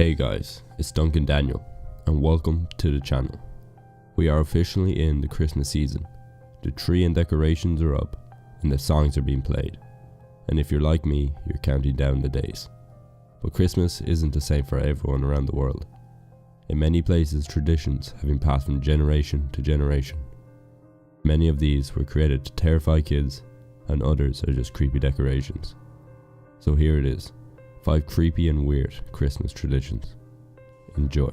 Hey guys, it's Duncan Daniel, and welcome to the channel. We are officially in the Christmas season. The tree and decorations are up, and the songs are being played. And if you're like me, you're counting down the days. But Christmas isn't the same for everyone around the world. In many places, traditions have been passed from generation to generation. Many of these were created to terrify kids, and others are just creepy decorations. So here it is. 5 creepy and weird Christmas traditions. Enjoy.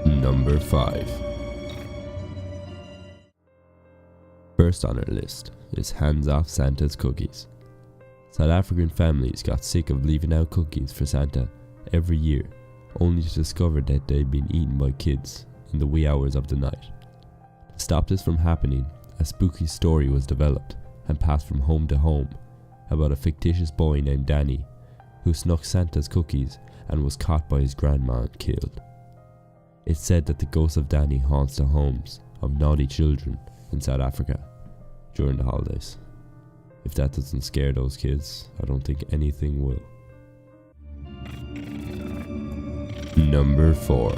Number 5. First on our list is hands off Santa's cookies. South African families got sick of leaving out cookies for Santa every year, only to discover that they'd been eaten by kids in the wee hours of the night. To stop this from happening, a spooky story was developed and passed from home to home about a fictitious boy named Danny who snuck Santa's cookies and was caught by his grandma and killed. It's said that the ghost of Danny haunts the homes of naughty children in South Africa during the holidays. If that doesn't scare those kids, I don't think anything will. Number 4.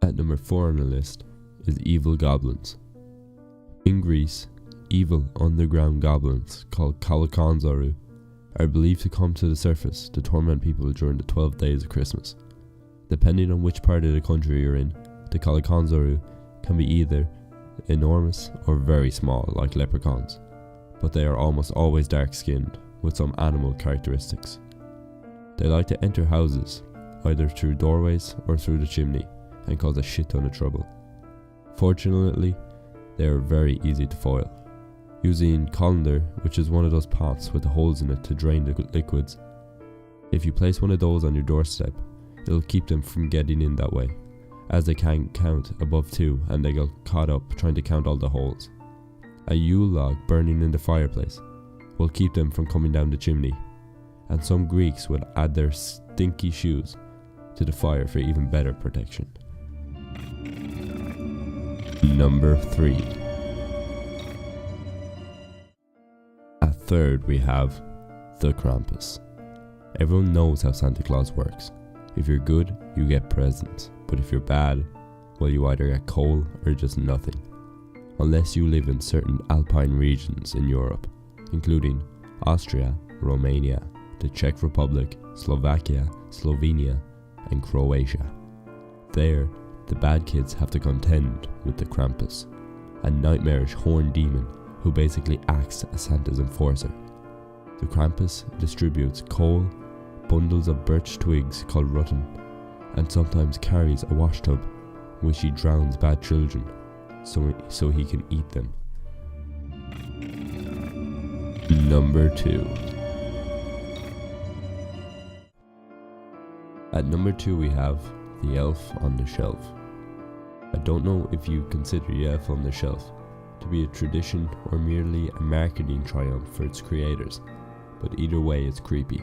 At number 4 on the list is evil goblins. In Greece, evil underground goblins called Kalakanzaru are believed to come to the surface to torment people during the 12 days of Christmas. Depending on which part of the country you're in, the Kalakanzaru can be either enormous or very small like leprechauns, but they are almost always dark-skinned with some animal characteristics. They like to enter houses, either through doorways or through the chimney, and cause a shit ton of trouble. Fortunately, they are very easy to foil. Using colander, which is one of those pots with the holes in it to drain the liquids. If you place one of those on your doorstep, it'll keep them from getting in that way, as they can't count above 2 and they get caught up trying to count all the holes. A Yule log burning in the fireplace will keep them from coming down the chimney, and some Greeks would add their stinky shoes to the fire for even better protection. Number 3. At third we have the Krampus. Everyone knows how Santa Claus works. If you're good, you get presents, but if you're bad, well, you either get coal or just nothing. Unless you live in certain alpine regions in Europe, including Austria, Romania, the Czech Republic, Slovakia, Slovenia, and Croatia. There, the bad kids have to contend with the Krampus, a nightmarish horned demon who basically acts as Santa's enforcer. The Krampus distributes coal, bundles of birch twigs called rutten, and sometimes carries a washtub in which he drowns bad children so he can eat them. Number 2. At number 2 we have the elf on the shelf. I don't know if you consider the elf on the shelf to be a tradition or merely a marketing triumph for its creators, but either way it's creepy.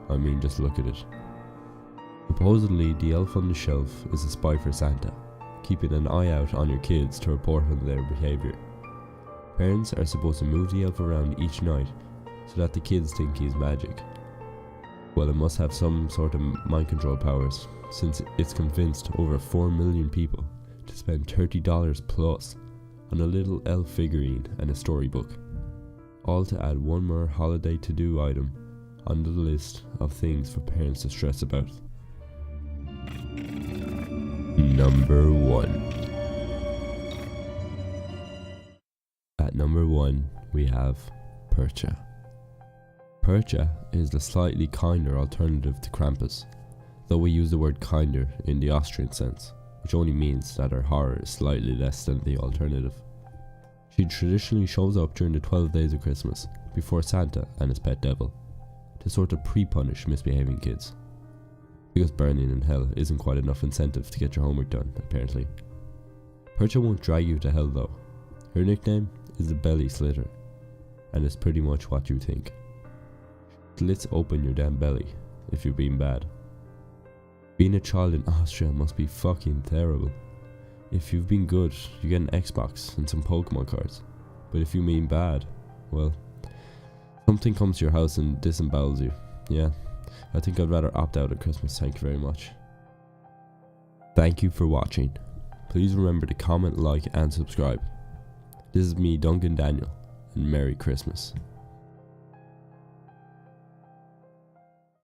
I mean, just look at it. Supposedly the elf on the shelf is a spy for Santa, keeping an eye out on your kids to report on their behaviour. Parents are supposed to move the elf around each night so that the kids think he's magic. Well, it must have some sort of mind control powers, since it's convinced over 4 million people to spend $30 plus on a little elf figurine and a storybook, all to add one more holiday to-do item on the list of things for parents to stress about. Number 1. At number 1 we have Percha. Percha is the slightly kinder alternative to Krampus, though we use the word kinder in the Austrian sense, which only means that her horror is slightly less than the alternative. She traditionally shows up during the 12 days of Christmas, before Santa and his pet devil, to sort of pre-punish misbehaving kids. Because burning in hell isn't quite enough incentive to get your homework done, apparently. Percha won't drag you to hell though. Her nickname is the Belly Slitter, and it's pretty much what you think. Slits open your damn belly if you're being bad. Being a child in Austria must be fucking terrible. If you've been good, you get an Xbox and some Pokemon cards. But if you mean bad, well, Something comes to your house and disembowels you. Yeah, I think I'd rather opt out at Christmas, thank you very much. Thank you for watching. Please remember to comment, like and subscribe. This is me, Duncan Daniel, and Merry Christmas.